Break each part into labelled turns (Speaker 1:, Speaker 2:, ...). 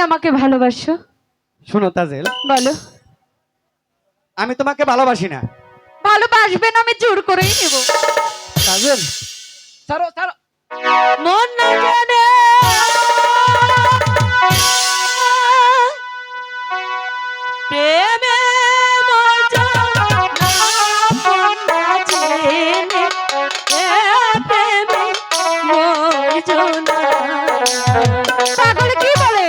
Speaker 1: আমাকে ভালোবাসো?
Speaker 2: শোনো তাজেল,
Speaker 1: বলো।
Speaker 2: আমি তোমাকে ভালোবাসি না।
Speaker 1: ভালোবাসবে না, আমি জোর করেই নেব।
Speaker 2: তাজেল ছাড়ো ছাড়ো।
Speaker 1: মন না জানে প্রেমে মজা মন না জেনে প্রেমে মজা পাগল কি বলে?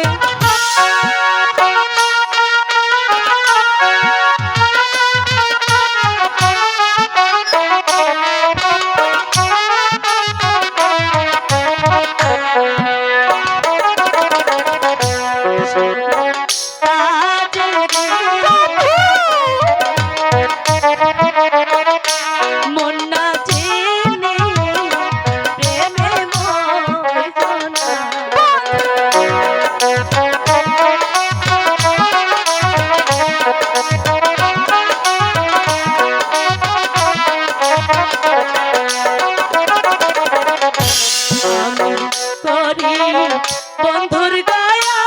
Speaker 1: বন্ধুর গায়া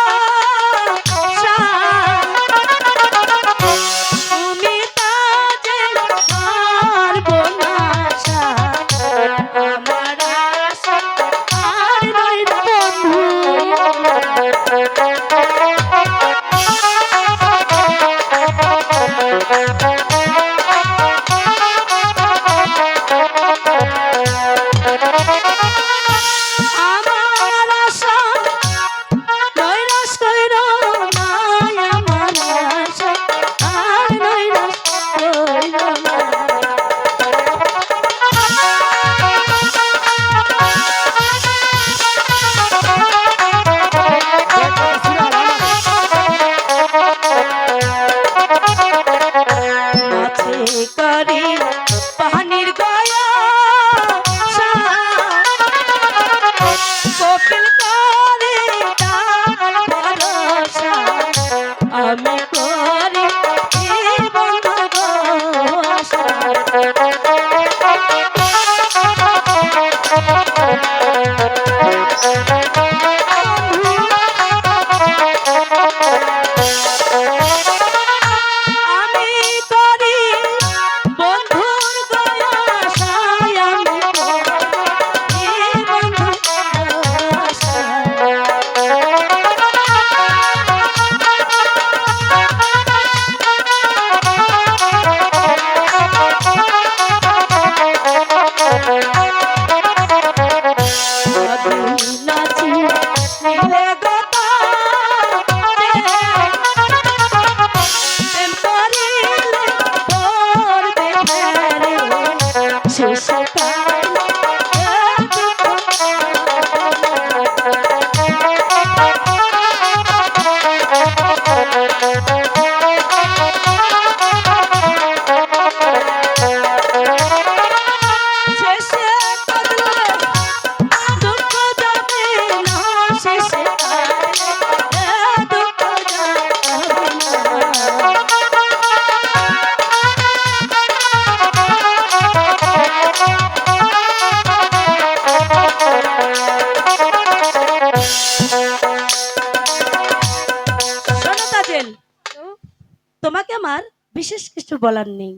Speaker 1: তোমাকে আমার বিশেষ কিছু বলার নেই,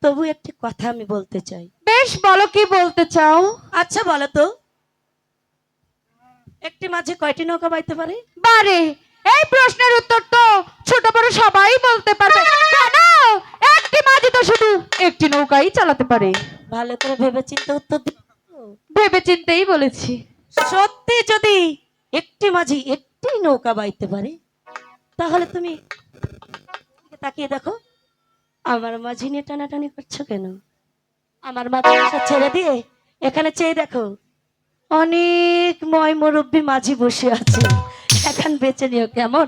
Speaker 1: তবু একটি কথা আমি বলতে চাই।
Speaker 3: বেশ, বলো কি বলতে চাও।
Speaker 1: আচ্ছা বলো তো, একটি মাঝে কয়টি নৌকা বাইতে পারে?
Speaker 3: বারে, এই প্রশ্নের উত্তর তো ছোট বড় সবাই বলতে পারবে। কেন? একটি মাঝি তো শুধু একটি নৌকাই চালাতে পারে।
Speaker 1: ভালো করে ভেবে চিন্তে উত্তর দিও।
Speaker 3: ভেবে চিন্তেই বলেছি।
Speaker 1: সত্যি যদি একটি মাঝি একটি নৌকা বাইতে পারে, তাহলে তুমি তাকিয়ে দেখো, আমার মাঝি নিয়ে টানাটানি করছো কেন? আমার মাথা ছেড়ে দিয়ে এখানে চেয়ে দেখো, অনেক ময় মুরব্বী মাঝি বসে আছে, এখন বেঁচে নিও কেমন?